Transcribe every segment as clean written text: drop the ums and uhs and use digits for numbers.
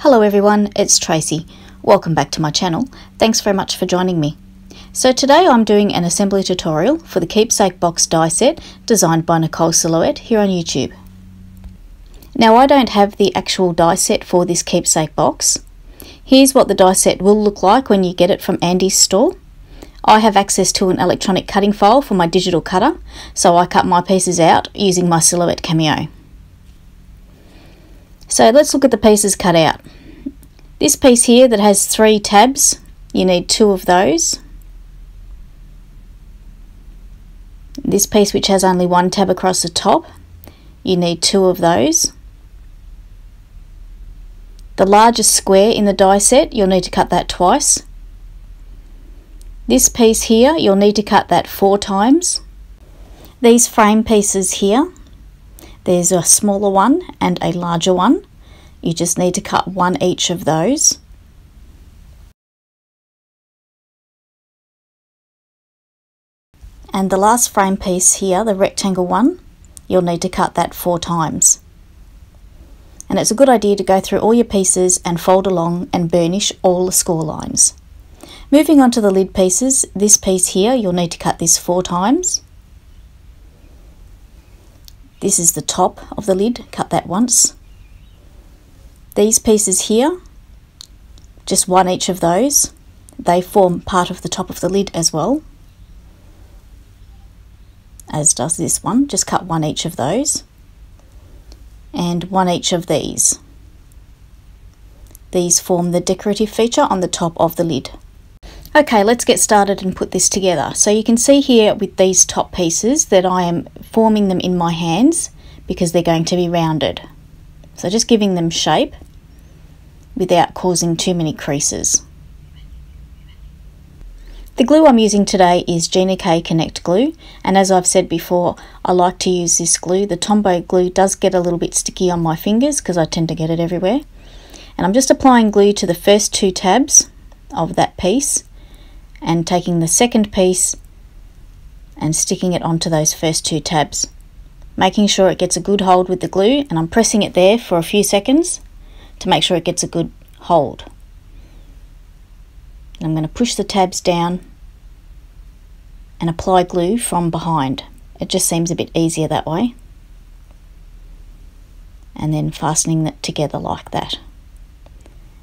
Hello everyone, it's Tracy. Welcome back to my channel. Thanks very much for joining me. So today I'm doing an assembly tutorial for the Keepsake Box die set designed by Nicole Silhouette here on YouTube. Now I don't have the actual die set for this Keepsake Box. Here's what the die set will look like when you get it from Andy's store. I have access to an electronic cutting file for my digital cutter, so I cut my pieces out using my Silhouette Cameo. So let's look at the pieces cut out. This piece here that has 3 tabs, you need 2 of those. This piece which has only 1 tab across the top, you need 2 of those. The largest square in the die set, you'll need to cut that twice. This piece here, you'll need to cut that 4 times. These frame pieces here, there's a smaller one and a larger one. You just need to cut 1 each of those. And the last frame piece here, the rectangle one, you'll need to cut that 4 times. And it's a good idea to go through all your pieces and fold along and burnish all the score lines. Moving on to the lid pieces, this piece here, you'll need to cut this 4 times. This is the top of the lid, cut that once. These pieces here, just 1 each of those. They form part of the top of the lid as well, as does this one. Just cut 1 each of those. And 1 each of these. These form the decorative feature on the top of the lid. Okay, let's get started and put this together. So you can see here with these top pieces that I am forming them in my hands because they're going to be rounded. So just giving them shape without causing too many creases. The glue I'm using today is Gina K Connect glue, and as I've said before, I like to use this glue. The Tombow glue does get a little bit sticky on my fingers because I tend to get it everywhere. And I'm just applying glue to the first 2 tabs of that piece and taking the second piece and sticking it onto those first 2 tabs, making sure it gets a good hold with the glue, and I'm pressing it there for a few seconds to make sure it gets a good hold. And I'm going to push the tabs down and apply glue from behind. It just seems a bit easier that way. And then fastening it together like that.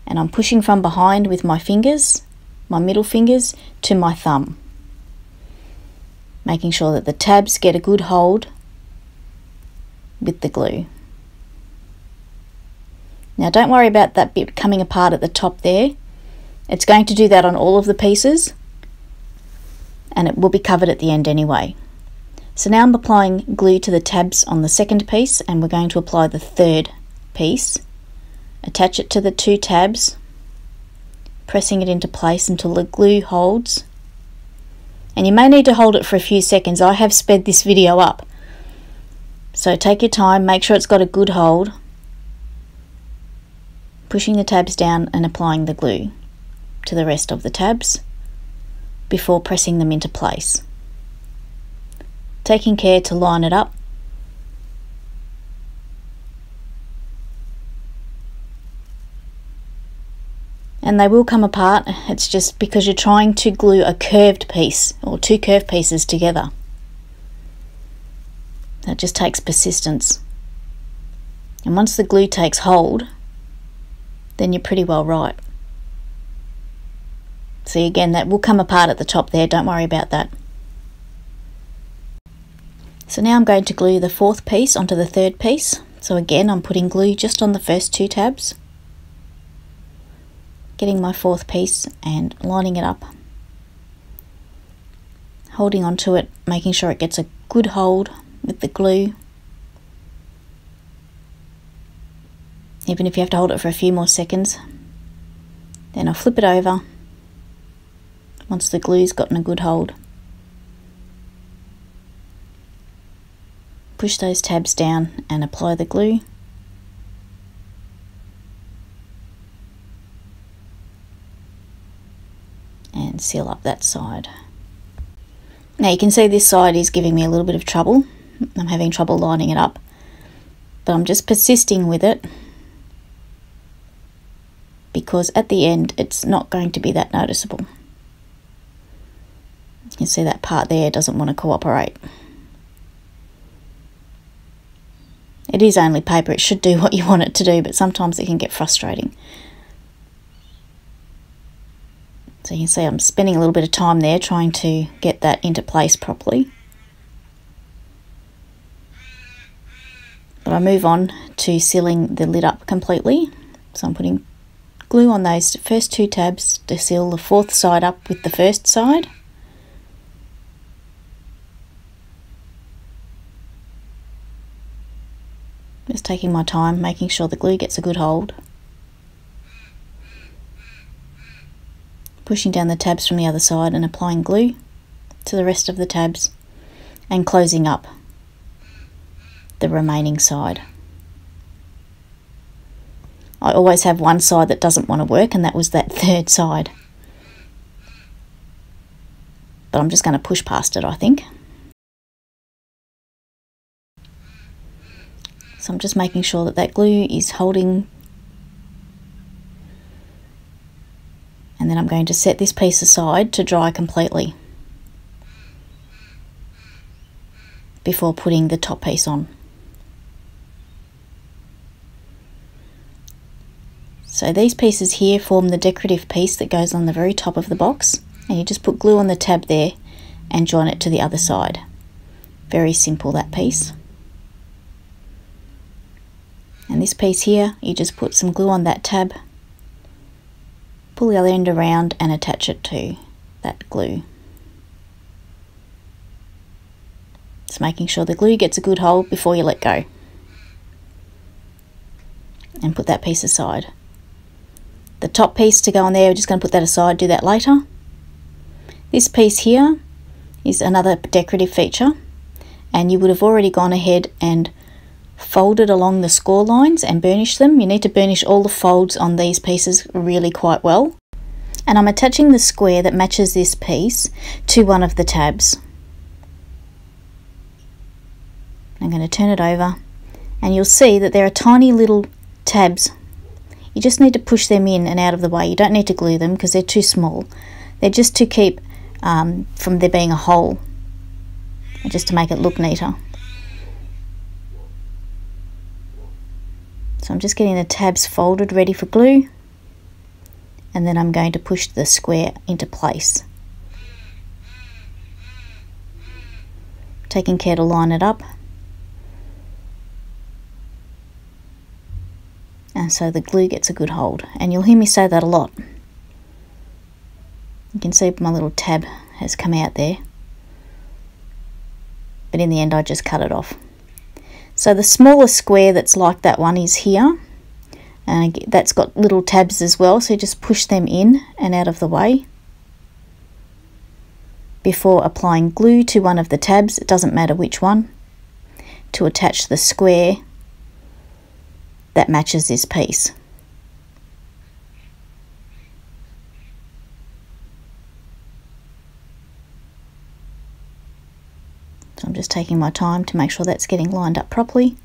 And I'm pushing from behind with my fingers, my middle fingers, to my thumb, making sure that the tabs get a good hold with the glue. Now don't worry about that bit coming apart at the top there. It's going to do that on all of the pieces, and it will be covered at the end anyway. So now I'm applying glue to the tabs on the second piece, and we're going to apply the third piece. Attach it to the 2 tabs, pressing it into place until the glue holds. And you may need to hold it for a few seconds. I have sped this video up. So take your time, make sure it's got a good hold. Pushing the tabs down and applying the glue to the rest of the tabs before pressing them into place. Taking care to line it up. And they will come apart. It's just because you're trying to glue a curved piece or 2 curved pieces together. That just takes persistence. And once the glue takes hold, then you're pretty well right. See, again, that will come apart at the top there, don't worry about that. So now I'm going to glue the 4th piece onto the 3rd piece. So again, I'm putting glue just on the first 2 tabs. Getting my 4th piece and lining it up. Holding onto it, making sure it gets a good hold with the glue. Even if you have to hold it for a few more seconds. Then I'll flip it over once the glue's gotten a good hold. Push those tabs down and apply the glue. And seal up that side. Now you can see this side is giving me a little bit of trouble. I'm having trouble lining it up, but I'm just persisting with it because at the end it's not going to be that noticeable. You can see that part there doesn't want to cooperate. It is only paper, it should do what you want it to do, but sometimes it can get frustrating. So you can see I'm spending a little bit of time there trying to get that into place properly. But I move on to sealing the lid up completely. So I'm putting glue on those first 2 tabs to seal the 4th side up with the 1st side. Just taking my time, making sure the glue gets a good hold. Pushing down the tabs from the other side and applying glue to the rest of the tabs and closing up the remaining side. I always have one side that doesn't want to work, and that was that 3rd side. But I'm just going to push past it, I think. So I'm just making sure that that glue is holding. And then I'm going to set this piece aside to dry completely before putting the top piece on. So these pieces here form the decorative piece that goes on the very top of the box, and you just put glue on the tab there and join it to the other side. Very simple, that piece. And this piece here, you just put some glue on that tab, pull the other end around and attach it to that glue. Just making sure the glue gets a good hold before you let go. And put that piece aside. The top piece to go on there, we're just going to put that aside, do that later. This piece here is another decorative feature, and you would have already gone ahead and folded along the score lines and burnished them. You need to burnish all the folds on these pieces really quite well. And I'm attaching the square that matches this piece to one of the tabs. I'm going to turn it over, and you'll see that there are tiny little tabs. You just need to push them in and out of the way. You don't need to glue them because they're too small. They're just to keep from there being a hole, and just to make it look neater. So I'm just getting the tabs folded ready for glue, and then I'm going to push the square into place. Taking care to line it up. And so the glue gets a good hold. And you'll hear me say that a lot. You can see my little tab has come out there. But in the end I just cut it off. So the smallest square that's like that one is here, and that's got little tabs as well, so you just push them in and out of the way before applying glue to one of the tabs, it doesn't matter which one, to attach the square that matches this piece. So I'm just taking my time to make sure that's getting lined up properly.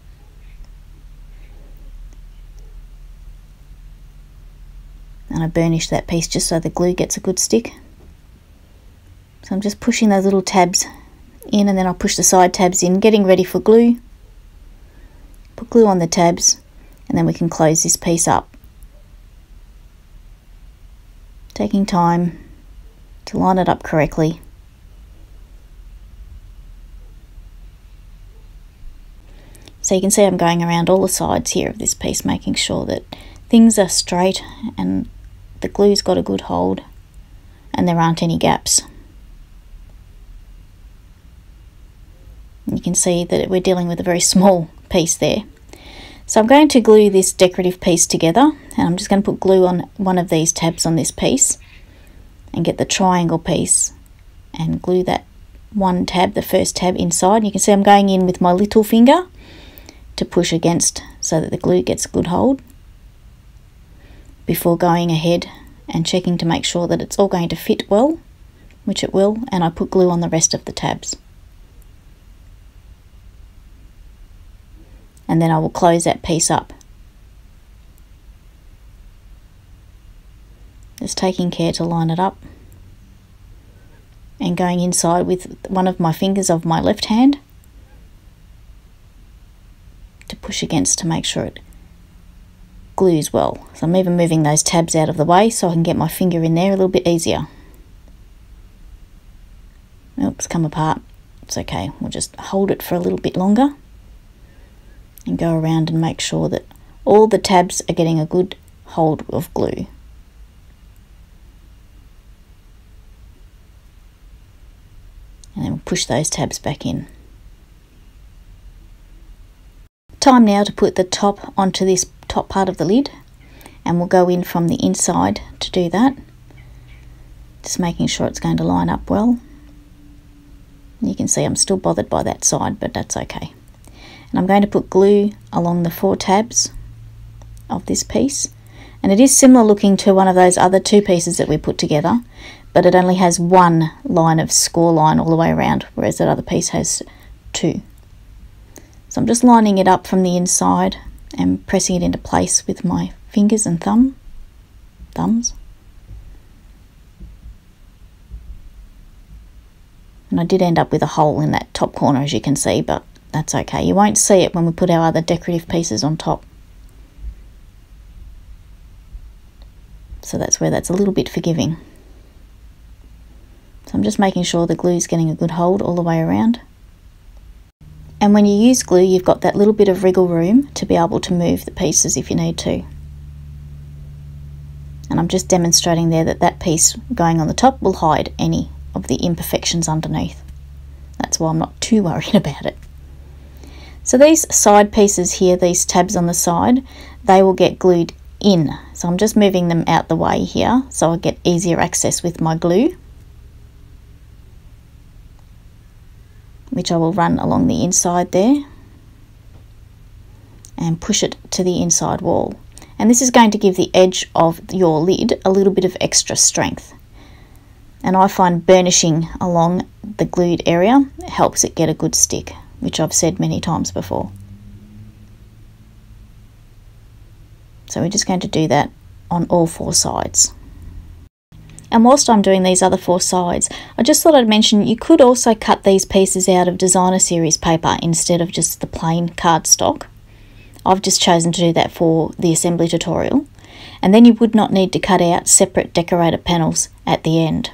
And I burnish that piece just so the glue gets a good stick. So I'm just pushing those little tabs in, and then I'll push the side tabs in, getting ready for glue. Put glue on the tabs, and then we can close this piece up. Taking time to line it up correctly. So you can see I'm going around all the sides here of this piece, making sure that things are straight and the glue's got a good hold and there aren't any gaps. You can see that we're dealing with a very small piece there. So I'm going to glue this decorative piece together, and I'm just going to put glue on one of these tabs on this piece and get the triangle piece and glue that one tab, the first tab, inside. You can see I'm going in with my little finger to push against so that the glue gets a good hold before going ahead and checking to make sure that it's all going to fit well, which it will, and I put glue on the rest of the tabs. And then I will close that piece up. Just taking care to line it up and going inside with one of my fingers of my left hand to push against to make sure it glues well. So I'm even moving those tabs out of the way so I can get my finger in there a little bit easier. Oops, come apart. It's okay, we'll just hold it for a little bit longer and go around and make sure that all the tabs are getting a good hold of glue. And then we'll push those tabs back in. Time now to put the top onto this top part of the lid, and we'll go in from the inside to do that. Just making sure it's going to line up well. You can see I'm still bothered by that side, but that's okay. And I'm going to put glue along the 4 tabs of this piece. And it is similar looking to one of those other 2 pieces that we put together, but it only has 1 line of score line all the way around, whereas that other piece has 2. So I'm just lining it up from the inside and pressing it into place with my fingers and thumbs. And I did end up with a hole in that top corner, as you can see, but that's okay. You won't see it when we put our other decorative pieces on top. So that's where that's a little bit forgiving. So I'm just making sure the glue's getting a good hold all the way around. And when you use glue, you've got that little bit of wriggle room to be able to move the pieces if you need to. And I'm just demonstrating there that that piece going on the top will hide any of the imperfections underneath. That's why I'm not too worried about it. So these side pieces here, these tabs on the side, they will get glued in. So I'm just moving them out the way here so I get easier access with my glue, which I will run along the inside there and push it to the inside wall. And this is going to give the edge of your lid a little bit of extra strength. And I find burnishing along the glued area helps it get a good stick, which I've said many times before. So we're just going to do that on all 4 sides. And whilst I'm doing these other 4 sides, I just thought I'd mention you could also cut these pieces out of designer series paper instead of just the plain cardstock. I've just chosen to do that for the assembly tutorial. And then you would not need to cut out separate decorator panels at the end.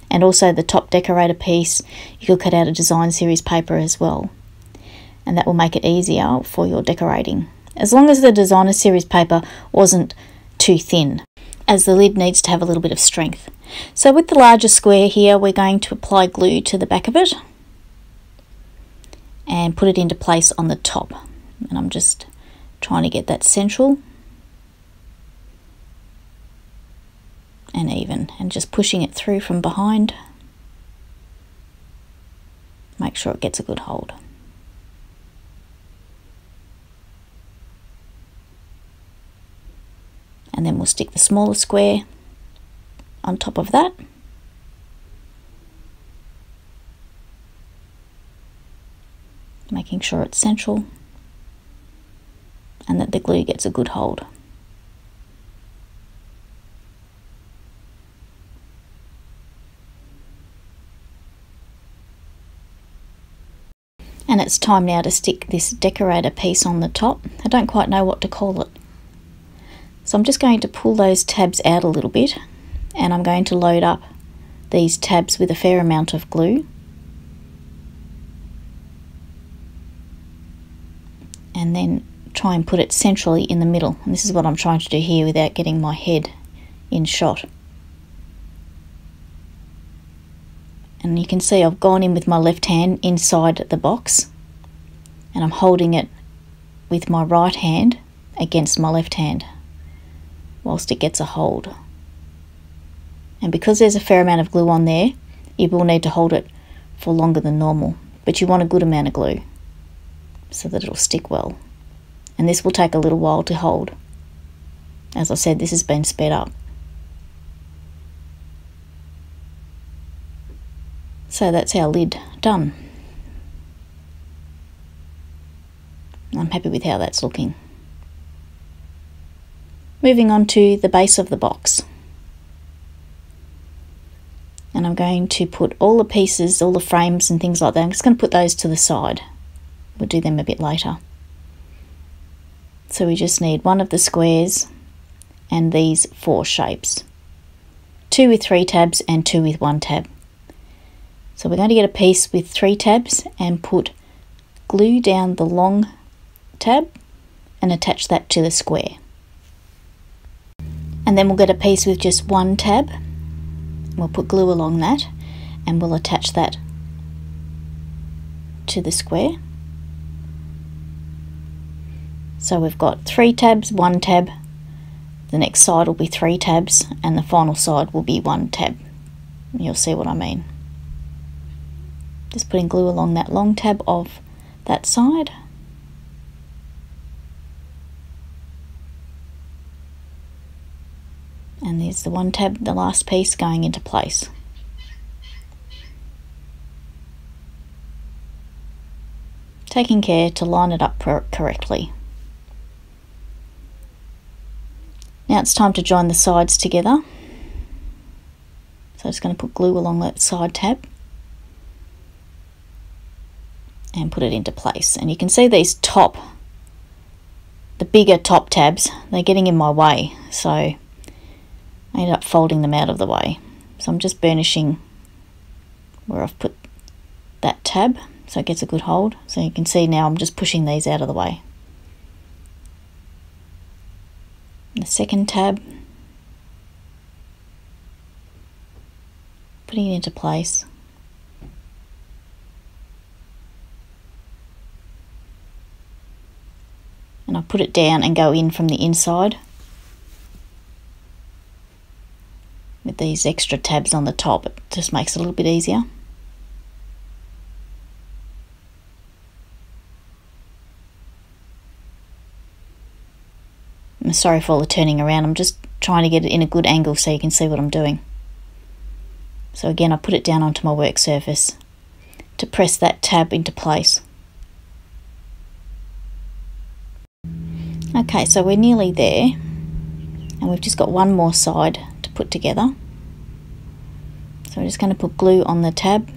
And also the top decorator piece, you could cut out a design series paper as well. And that will make it easier for your decorating, as long as the designer series paper wasn't too thin, as the lid needs to have a little bit of strength. So with the larger square here, we're going to apply glue to the back of it and put it into place on the top. And I'm just trying to get that central and even, and just pushing it through from behind. Make sure it gets a good hold. And then we'll stick the smaller square on top of that. Making sure it's central and that the glue gets a good hold. And it's time now to stick this decorator piece on the top. I don't quite know what to call it. So I'm just going to pull those tabs out a little bit, and I'm going to load up these tabs with a fair amount of glue. And then try and put it centrally in the middle. And this is what I'm trying to do here without getting my head in shot. And you can see I've gone in with my left hand inside the box, and I'm holding it with my right hand against my left hand whilst it gets a hold. And because there's a fair amount of glue on there, you will need to hold it for longer than normal, but you want a good amount of glue so that it'll stick well. And this will take a little while to hold. As I said, this has been sped up. So that's our lid done. I'm happy with how that's looking. Moving on to the base of the box. And I'm going to put all the pieces, all the frames and things like that, I'm just going to put those to the side. We'll do them a bit later. So we just need one of the squares and these 4 shapes. 2 with 3 tabs and 2 with 1 tab. So we're going to get a piece with 3 tabs and put glue down the long tab and attach that to the square. And then we'll get a piece with just 1 tab. We'll put glue along that and we'll attach that to the square. So we've got 3 tabs, 1 tab, the next side will be 3 tabs and the final side will be 1 tab. You'll see what I mean. Just putting glue along that long tab of that side. And there's the 1 tab, the last piece going into place. Taking care to line it up correctly. Now it's time to join the sides together. So I'm just going to put glue along that side tab and put it into place. And you can see these the bigger top tabs, they're getting in my way. So I ended up folding them out of the way. So I'm just burnishing where I've put that tab so it gets a good hold. So you can see now I'm just pushing these out of the way. The second tab, putting it into place. And I put it down and go in from the inside with these extra tabs on the top. It just makes it a little bit easier. I'm sorry for all the turning around, I'm just trying to get it in a good angle so you can see what I'm doing. So again, I put it down onto my work surface to press that tab into place. Okay, so we're nearly there and we've just got one more side to put together. So we're just going to put glue on the tab,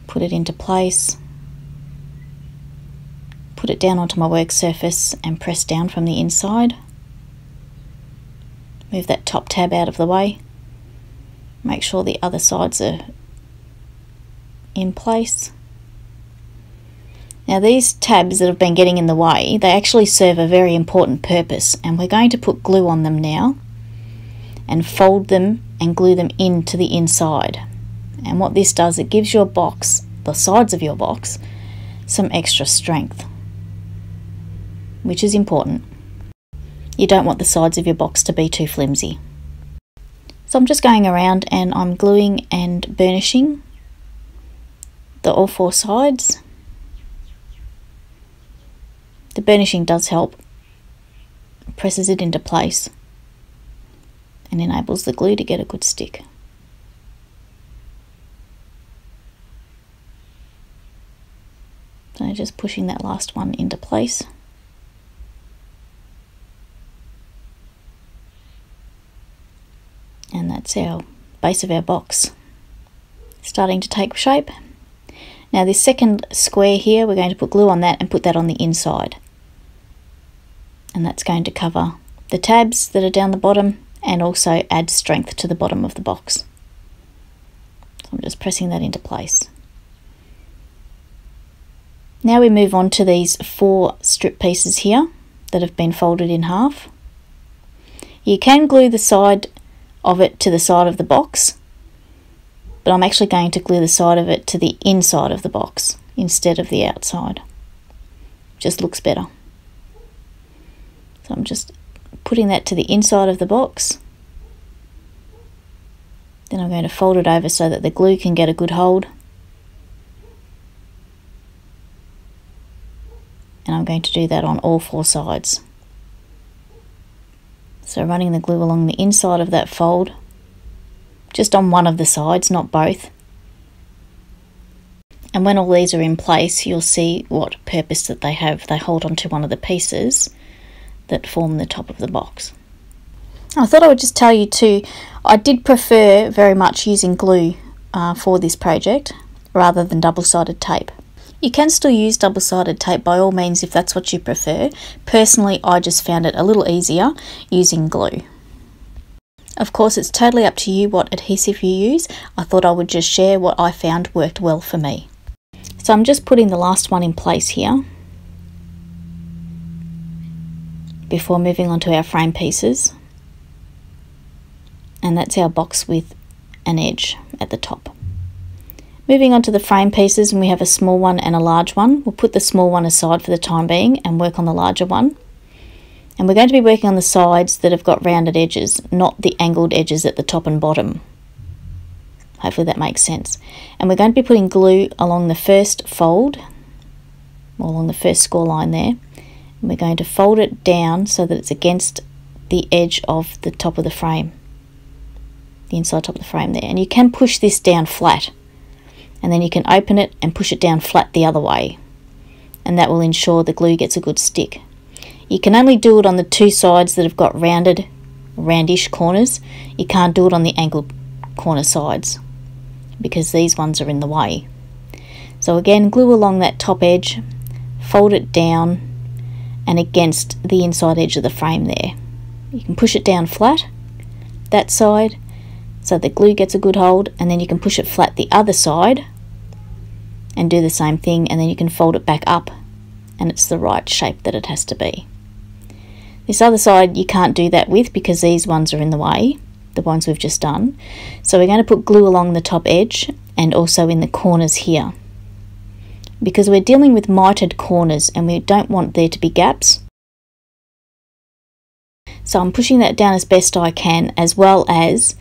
put it into place, put it down onto my work surface and press down from the inside. Move that top tab out of the way. Make sure the other sides are in place. Now these tabs that have been getting in the way, they actually serve a very important purpose, and we're going to put glue on them now and fold them and glue them into the inside. And what this does, it gives your box, the sides of your box, some extra strength, which is important. You don't want the sides of your box to be too flimsy. So I'm just going around and I'm gluing and burnishing all 4 sides. The burnishing does help, it presses it into place and enables the glue to get a good stick. So just pushing that last one into place. And that's our base of our box starting to take shape. Now this second square here, we're going to put glue on that and put that on the inside. And that's going to cover the tabs that are down the bottom and also add strength to the bottom of the box. So I'm just pressing that into place. Now we move on to these 4 strip pieces here that have been folded in half. You can glue the side of it to the side of the box, but I'm actually going to glue the side of it to the inside of the box instead of the outside. Just looks better. So I'm just putting that to the inside of the box. Then I'm going to fold it over so that the glue can get a good hold. And I'm going to do that on all 4 sides. So running the glue along the inside of that fold, just on one of the sides, not both. And when all these are in place, you'll see what purpose that they have. They hold onto one of the pieces that form the top of the box. I thought I would just tell you too, I did prefer very much using glue for this project rather than double-sided tape. You can still use double-sided tape by all means if that's what you prefer. Personally, I just found it a little easier using glue. Of course, it's totally up to you what adhesive you use. I thought I would just share what I found worked well for me. So I'm just putting the last one in place here before moving on to our frame pieces. And that's our box with an edge at the top. Moving on to the frame pieces, and we have a small one and a large one. We'll put the small one aside for the time being and work on the larger one. And we're going to be working on the sides that have got rounded edges, not the angled edges at the top and bottom. Hopefully that makes sense. And we're going to be putting glue along the first fold, or along the first score line there. And we're going to fold it down so that it's against the edge of the top of the frame, the inside top of the frame there. And you can push this down flat, and then you can open it and push it down flat the other way, and that will ensure the glue gets a good stick. You can only do it on the two sides that have got roundish corners. You can't do it on the angled corner sides because these ones are in the way. So again, glue along that top edge, fold it down and against the inside edge of the frame there. You can push it down flat that side so the glue gets a good hold, and then you can push it flat the other side and do the same thing, and then you can fold it back up and it's the right shape that it has to be. This other side you can't do that with because these ones are in the way, the ones we've just done. So we're going to put glue along the top edge and also in the corners here, because we're dealing with mitered corners and we don't want there to be gaps. So I'm pushing that down as best I can, as well as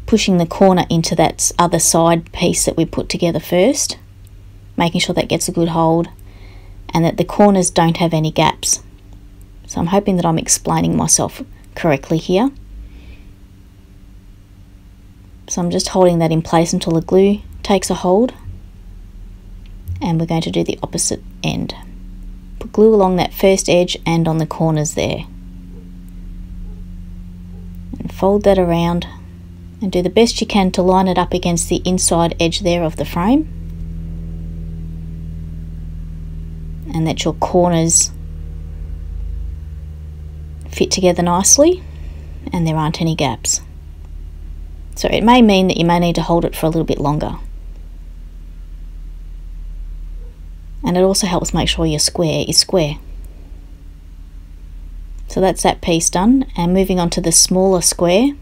pushing the corner into that other side piece that we put together first, making sure that gets a good hold and that the corners don't have any gaps. So I'm hoping that I'm explaining myself correctly here. So I'm just holding that in place until the glue takes a hold, and we're going to do the opposite end. Put glue along that first edge and on the corners there, and fold that around and do the best you can to line it up against the inside edge there of the frame, and that your corners fit together nicely and there aren't any gaps. So it may mean that you may need to hold it for a little bit longer. And it also helps make sure your square is square. So that's that piece done, and moving on to the smaller square.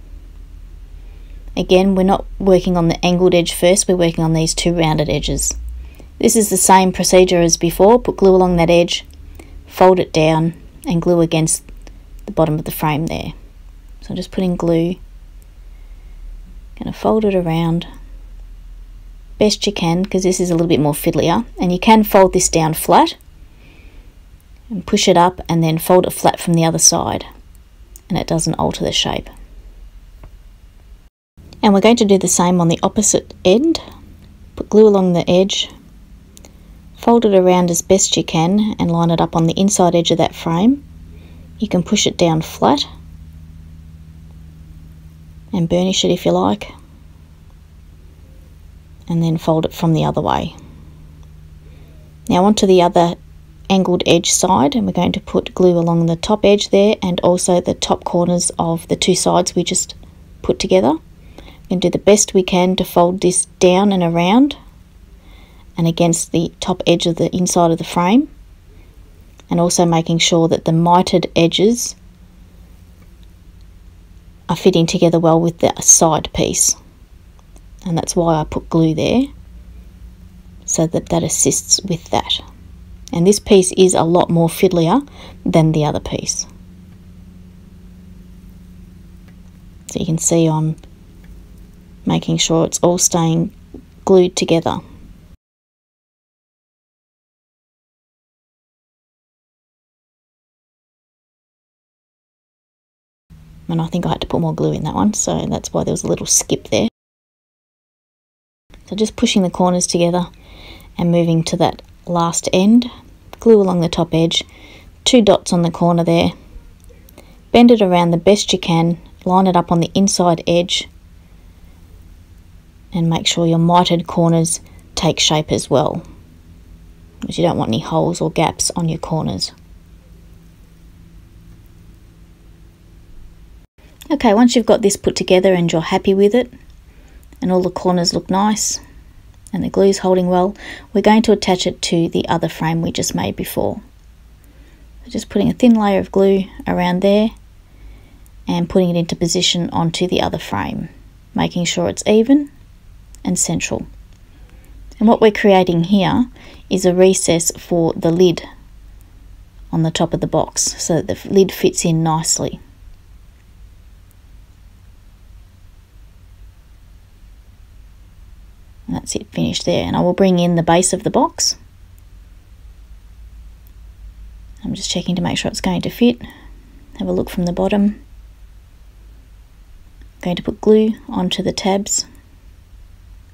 Again, we're not working on the angled edge first, we're working on these two rounded edges. This is the same procedure as before. Put glue along that edge, fold it down and glue against the bottom of the frame there. So I'm just putting glue, going to fold it around best you can, because this is a little bit more fiddlier, and you can fold this down flat and push it up and then fold it flat from the other side, and it doesn't alter the shape. And we're going to do the same on the opposite end. Put glue along the edge, fold it around as best you can and line it up on the inside edge of that frame. You can push it down flat and burnish it if you like, and then fold it from the other way. Now onto the other angled edge side, and we're going to put glue along the top edge there and also the top corners of the two sides we just put together. We're going to do the best we can to fold this down and around and against the top edge of the inside of the frame, and also making sure that the mitered edges are fitting together well with the side piece. And that's why I put glue there, so that that assists with that. And this piece is a lot more fiddlier than the other piece. So you can see I'm making sure it's all staying glued together. And I think I had to put more glue in that one, so that's why there was a little skip there. So just pushing the corners together and moving to that last end. Glue along the top edge, 2 dots on the corner there, Bend it around the best you can, line it up on the inside edge, and make sure your mitered corners take shape as well, because you don't want any holes or gaps on your corners. Okay, once you've got this put together and you're happy with it, and all the corners look nice, and the glue's holding well, we're going to attach it to the other frame we just made before. So just putting a thin layer of glue around there, and putting it into position onto the other frame, making sure it's even and central. And what we're creating here is a recess for the lid on the top of the box, so that the lid fits in nicely. And that's it, finished there. And I will bring in the base of the box. I'm just checking to make sure it's going to fit. Have a look from the bottom. Going to put glue onto the tabs.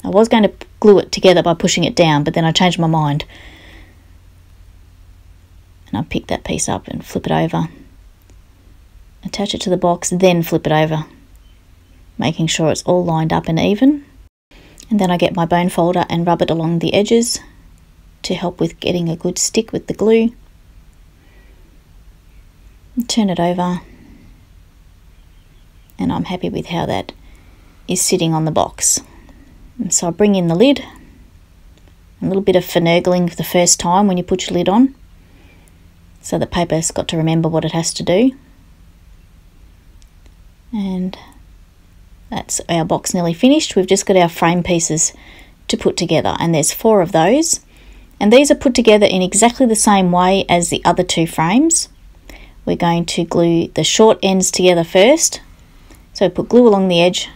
I was going to glue it together by pushing it down, but then I changed my mind. And I pick that piece up and flip it over. Attach it to the box, then flip it over, making sure it's all lined up and even. And then I get my bone folder and rub it along the edges to help with getting a good stick with the glue. And turn it over. And I'm happy with how that is sitting on the box. And so I bring in the lid. A little bit of finagling for the first time when you put your lid on, so the paper's got to remember what it has to do. And that's our box nearly finished. We've just got our frame pieces to put together, and there's 4 of those. And these are put together in exactly the same way as the other 2 frames. We're going to glue the short ends together first. So put glue along the edge,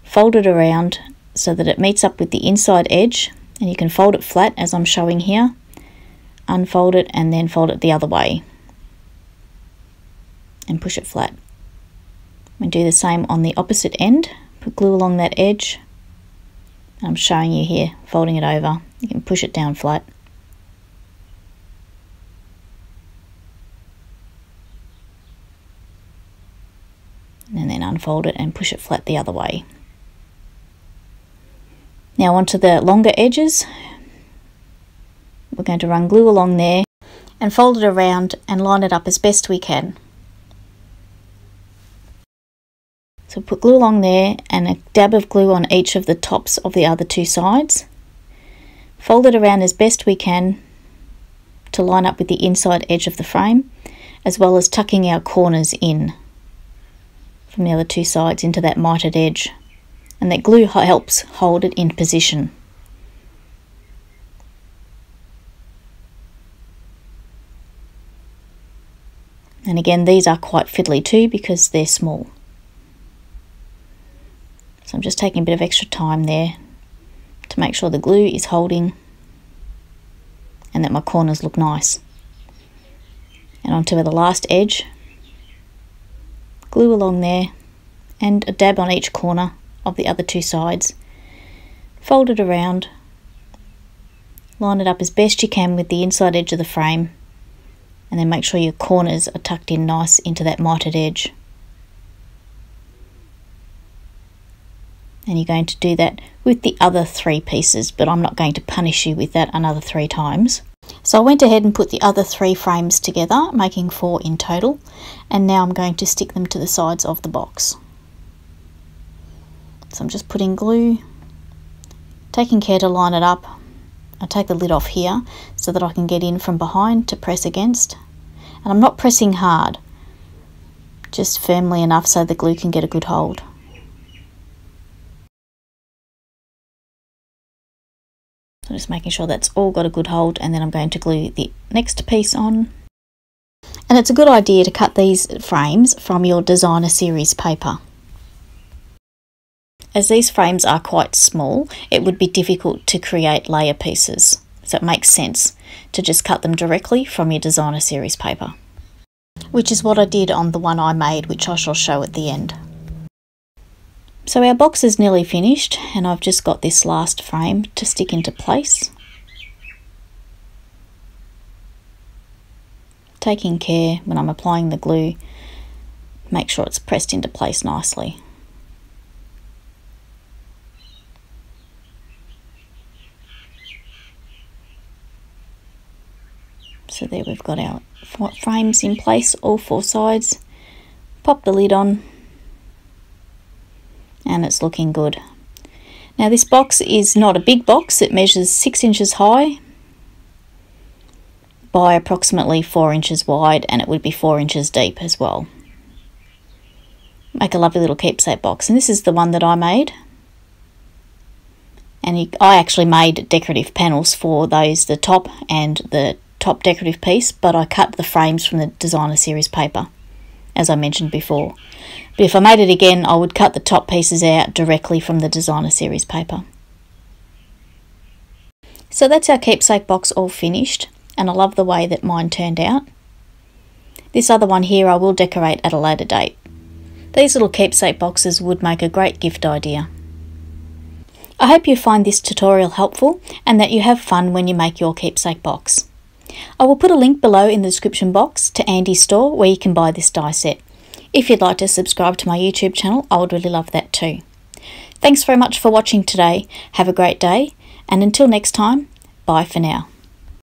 fold it around so that it meets up with the inside edge, and you can fold it flat as I'm showing here, unfold it and then fold it the other way and push it flat. And do the same on the opposite end. Put glue along that edge. I'm showing you here, folding it over. You can push it down flat. And then unfold it and push it flat the other way. Now onto the longer edges. We're going to run glue along there and fold it around and line it up as best we can. So put glue along there and a dab of glue on each of the tops of the other 2 sides. Fold it around as best we can to line up with the inside edge of the frame, as well as tucking our corners in from the other 2 sides into that mitered edge. And that glue helps hold it in position. And again, these are quite fiddly too because they're small. So I'm just taking a bit of extra time there to make sure the glue is holding and that my corners look nice. And onto the last edge, glue along there and a dab on each corner of the other 2 sides. Fold it around, line it up as best you can with the inside edge of the frame, and then make sure your corners are tucked in nice into that mitered edge. And you're going to do that with the other 3 pieces, but I'm not going to punish you with that another 3 times. So I went ahead and put the other 3 frames together, making 4 in total, and now I'm going to stick them to the sides of the box. So I'm just putting glue, taking care to line it up. I take the lid off here so that I can get in from behind to press against. And I'm not pressing hard, just firmly enough so the glue can get a good hold. So just making sure that's all got a good hold, and then I'm going to glue the next piece on. And it's a good idea to cut these frames from your designer series paper. As these frames are quite small, it would be difficult to create layer pieces, so it makes sense to just cut them directly from your designer series paper, which is what I did on the one I made, which I shall show at the end. So our box is nearly finished, and I've just got this last frame to stick into place. Taking care when I'm applying the glue Make sure it's pressed into place nicely. So there we've got our frames in place, all four sides. Pop the lid on and it's looking good. Now this box is not a big box, it measures 6 inches high by approximately 4 inches wide, and it would be 4 inches deep as well. Make a lovely little keepsake box, and this is the one that I made. And I actually made decorative panels for those, the top and the top decorative piece, but I cut the frames from the designer series paper, as I mentioned before. But if I made it again, I would cut the top pieces out directly from the designer series paper. So that's our keepsake box all finished, and I love the way that mine turned out. This other one here I will decorate at a later date. These little keepsake boxes would make a great gift idea. I hope you find this tutorial helpful and that you have fun when you make your keepsake box. I will put a link below in the description box to Andy's store where you can buy this die set. If you'd like to subscribe to my YouTube channel, I would really love that too. Thanks very much for watching today. Have a great day, and until next time, bye for now.